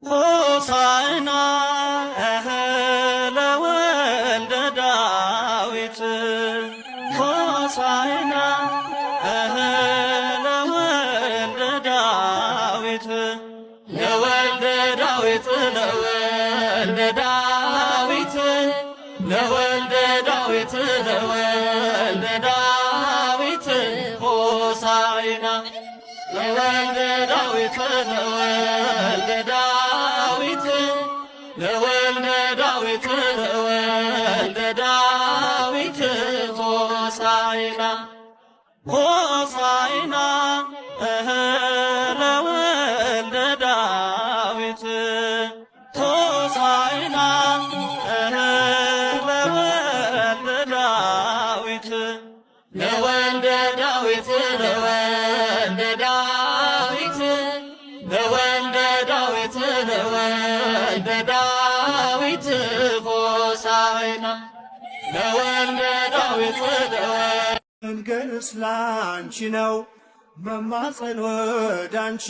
ሆሳዕና ለወልደ ዳዊት ሆሳዕና ለወልደ ዳዊት ለወልደ ዳዊት ለወልደ ዳዊት ለወልደ ዳዊት ለወልደ ዳዊት ሆሳዕና ለወልደ ዳዊት ለወልደ ዳዊት ለወልደ ዳዊት ለወልደ ዳዊት ሆሳዕና ሆሳዕና ለወልደ ዳዊት ሆሳዕና ለወልደ ዳዊት ለወልደ ዳዊት ለወልደ ዳዊት ለወልደ ዳዊት ለወልደ ዳዊት ሆሳዕና ለወልደ ዳዊት መንገስ ላንቺ ነው መማፀን ወዳንቺ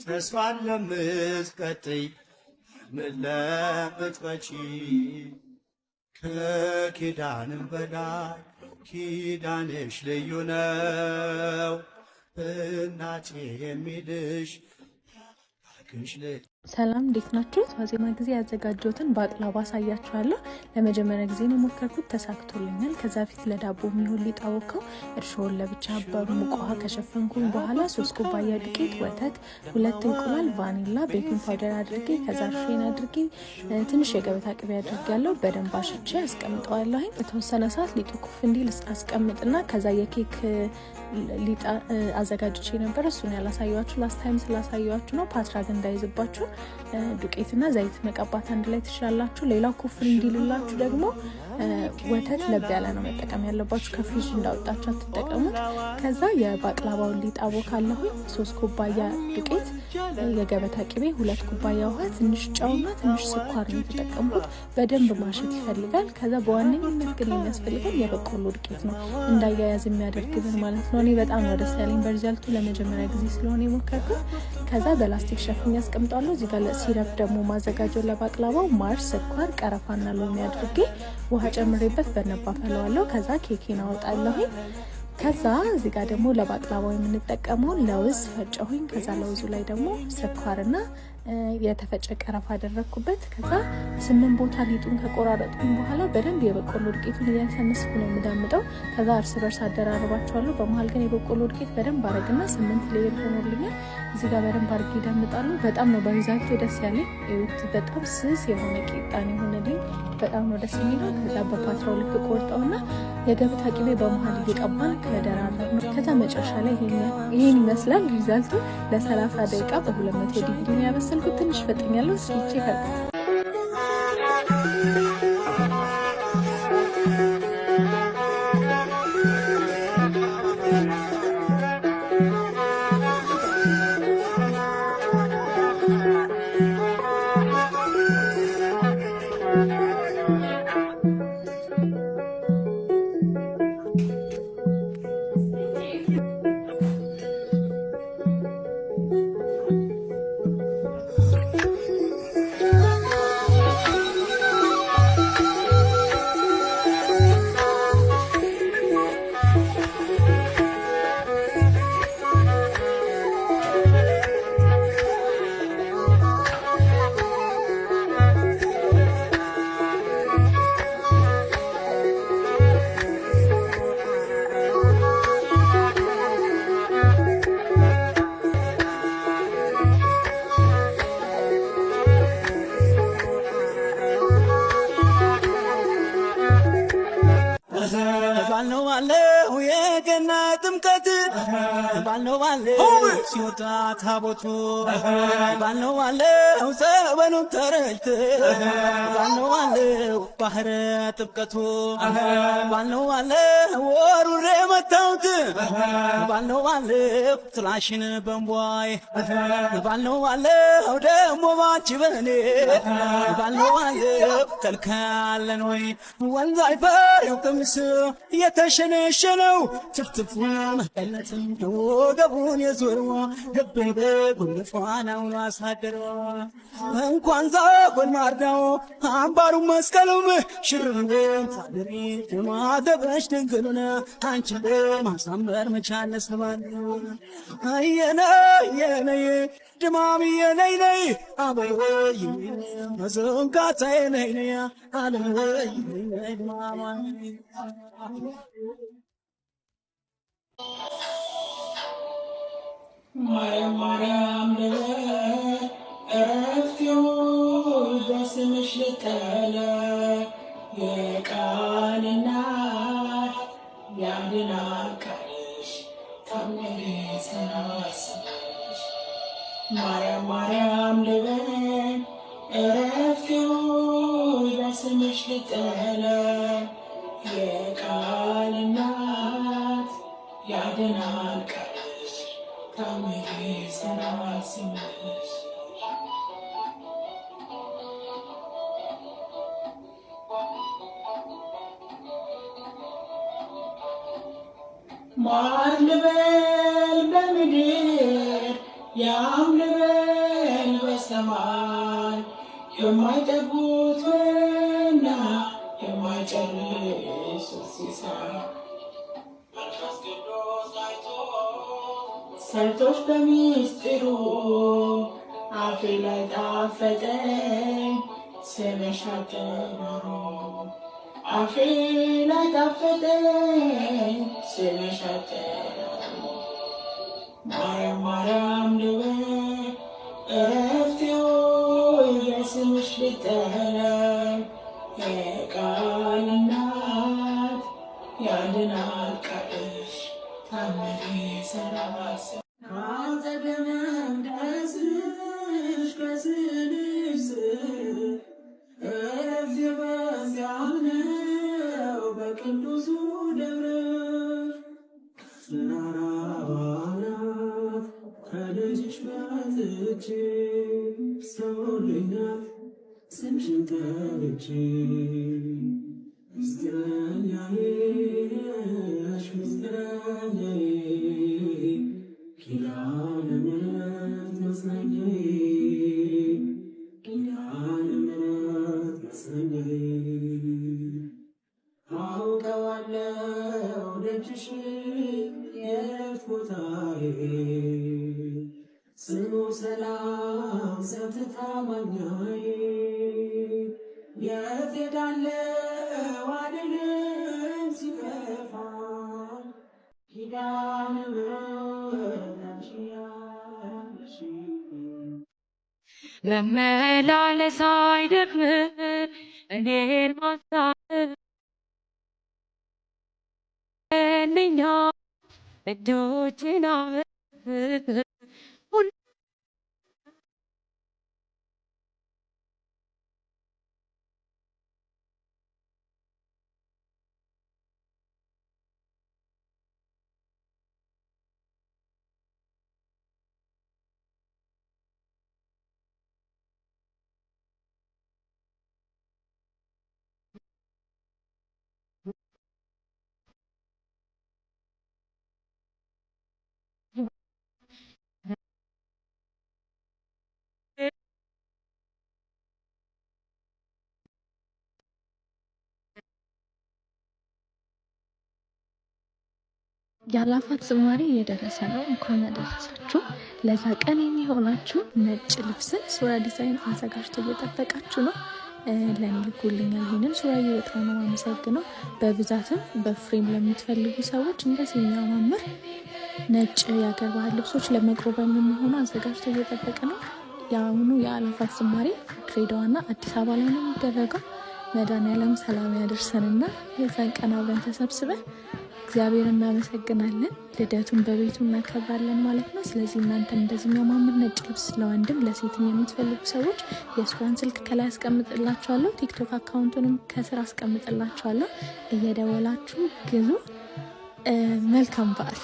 ተስፋን ለምትቀጥይ ለምትመጪ ከኪዳንም በላይ ኪዳንሽ ልዩ ነው እናቴ የሚልሽ አክሽ ሰላም እንዴት ናችሁ? ዋዜማ ጊዜ ያዘጋጀሁትን ባቅላባ አሳያችኋለሁ። ለመጀመሪያ ጊዜ ነው ሞከርኩት፣ ተሳክቶልኛል። ከዛ ፊት ለዳቦ የሚሆን ሊጥ አቦካው። እርሾውን ለብቻ በሙቅ ውሃ ከሸፈንኩኝ በኋላ 3 ኩባያ ዱቄት፣ ወተት፣ 2 እንቁላል፣ ቫኒላ፣ ቤኪንግ ፓውደር አድርጌ ከዛ እርሾን አድርጌ ትንሽ የገበታ ቅቤ አድርጌያለሁ። በደንብ አሽቼ አስቀምጠዋለሁ። የተወሰነ ሰዓት ሊጡ ኩፍ እንዲል አስቀምጥና ከዛ የኬክ ሊጥ አዘጋጅቼ ነበር። እሱን ያላሳያችሁ ላስት ታይም ስላሳያችሁ ነው፣ ፓትራግ እንዳይዝባችሁ ዱቄትና ዘይት መቀባት አንድ ላይ ትችላላችሁ። ሌላው ኩፍ እንዲልላችሁ ደግሞ ወተት ለብ ያለ ነው መጠቀም ያለባችሁ፣ ከፍሪጅ እንዳወጣችሁ አትጠቀሙት። ከዛ የባቅላባውን ሊጥ አቦካለሁ። 3 ኩባያ ዱቄት፣ የገበታ ቅቤ፣ 2 ኩባያ ውሃ፣ ትንሽ ጨውና ትንሽ ስኳር ነው የተጠቀምኩት። በደንብ ማሸት ይፈልጋል። ከዛ በዋነኝነት ግን የሚያስፈልገን የበቆሎ ዱቄት ነው፣ እንዳያያዝ የሚያደርግልን ማለት ነው። እኔ በጣም ነው ደስ ያለኝ በሪዛልቱ፣ ለመጀመሪያ ጊዜ ስለሆነ የሞከርኩት። ከዛ በላስቲክ ሸፍኜ ያስቀምጣለሁ። እዚህ ጋር ሲረፕ ደግሞ ማዘጋጀው ለባቅላባው ማር፣ ስኳር፣ ቀረፋና ሎሚ አድርጌ ውሃ ጨምሬበት በነባ ፈለዋለሁ። ከዛ ኬኬን አወጣለሁ። ከዛ እዚህ ጋር ደግሞ ለባቅላባው የምንጠቀመው ለውዝ ፈጨሁኝ። ከዛ ለውዙ ላይ ደግሞ ስኳርና የተፈጨ ቀረፋ አደረኩበት። ከዛ 8 ቦታ ሊጡን ከቆራረጥኩኝ በኋላ በደንብ የበቆሎ ዱቄቱን እያሰነስኩ ነው የምዳምጠው። ከዛ እርስ በርስ አደራርባቸዋለሁ። በመሀል ግን የበቆሎ ዱቄት በደንብ አረግና 8 ሌየር ሆኖልኛል። እዚህ ጋር በደንብ አድርጌ ዳምጣለሁ። በጣም ነው በሪዛልቱ ደስ ያለኝ። እዩት፣ በጣም ስስ የሆነ ቂጣን የሆነልኝ በጣም ነው ደስ የሚለው። ከዛ በፓትራው ልክ ቆርጠውና የገበታ ቅቤ በመሀል እየቀባን ከደራረብ ነው። ከዛ መጨረሻ ላይ ይሄን ይመስላል ሪዛልቱ። ለ30 ደቂቃ በ200 ዲግሪ ነው ያበሰልኩት። ትንሽ ፈጥኛለሁ። ስዊቼ ከርኩ ባልነው የገና ጥምቀት ባልነው ሲወጣ ታቦቱ ባልነው ጸበሉን ተረጭት ባልነው ባህረ ጥምቀቱ ባልነው ወሩሬ መታውት ባልነው ትላሽን በንቧይ ባልነው ደሞ ባንቺ በኔ ባልነው ከልካለን ወይ ወንዝ አይፈር ቅምስ የተሸነሸነው ትፍትፉ መቀለ ወገቡን የዞርዋ ገበደ ጉንፋን አውሎ አሳደረዋ እንኳን ዛጎል ማርዳው አምባሩ መስቀሉም ሽርንግም ታድሪ ማተበሽ ድንግሉን አንቺን ማሳመር መቻለ ሰባል አየነ የነይ ድማም የነይ ነይ አበይ ወይ መዘንጋታ የነይ ነይ አለም ወይ ድማማ ማርያም እረፍቴው በስምሽ ልጠለ የቃል እናት ያድናል ቃልሽ ታምሬ ሰናስሽ ማርያም ልበል እረፍቴው በስምሽ ልጠለ የቃል እናት ያድናል ቃልሽ ታምሬ ሰናስሽ ማር ልበል በምድር ያም ልበል በሰማይ የማይጠግቡት ወና የማይጨርሱት ሲሳይ መንፈስ ቅዱስ ሰርቶች በሚስጥሩ አፌ ላይ ጣፈጠኝ ስምሽ አጠራሩ አፌ ላይ ጣፈጠኝ ስምሽ አጠራሩ ማርያም ልበል እረፍቴ ሆይ በስምሽ ልጠራ የቃል እናት ያድናል ቃልሽ ታምሬ ሰራስ ካጸደ መቅደስሽ ከስዕልሽ ስር እረፍቴ በዚያ ነው በቅዱሱ ደብረ ናራዋናት ከልጅሽ መጥቼ ሰውልኛል ስምሽን ጠርቼ ምስጢረኛዬ ነሽ ምስጢረኛዬ ኪዳነ ምሕረት መጽናኛዬ ኪዳነ ምሕረት መጽናኛዬ አውቀዋለሁ ደጅሽ የእረፍት ቦታዬ ጽኑ ሰላም ጸጥታ ማግኛዬ የት ሄዳለሁ አልልም ሲከፋኝ ኪዳነ ምሕረት አንቺ ያለሽኝ መመላለስ አይደክምም እኔን ማሳመን እኛ እጆችን ያላፋት ዝማሬ እየደረሰ ነው። እንኳን አደረሳችሁ። ለዛ ቀን የሚሆናችሁ ነጭ ልብስን ሱራ ዲዛይን አዘጋጅቶ እየጠበቃችሁ ነው። ለኔ ልኩልኛል። ይሄንን ሱራዬ በጣም ነው የማመሰግነው። በብዛትም በፍሬም ለምትፈልጉ ሰዎች እንደዚህ የሚያማምር ነጭ የሀገር ባህል ልብሶች ለመቅረብ የሚሆኑ አዘጋጅቶ እየጠበቀ ነው። የአሁኑ የአላፋት ዝማሬ ድሬዳዋና አዲስ አበባ ላይ ነው የሚደረገው። መድኃኔዓለም ሰላም ያደርሰንና የዛን ቀን አብረን ተሰብስበን እግዚአብሔር እናመሰግናለን። ልደቱን በቤቱ እናከብራለን ማለት ነው። ስለዚህ እናንተ እንደዚህ የሚያማምር ነጭ ልብስ ለወንድም ለሴትም የምትፈልጉ ሰዎች የሱራን ስልክ ከላይ አስቀምጥላችኋለሁ። ቲክቶክ አካውንቱንም ከስር አስቀምጥላችኋለሁ። እየደወላችሁ ግዙ። መልካም በዓል።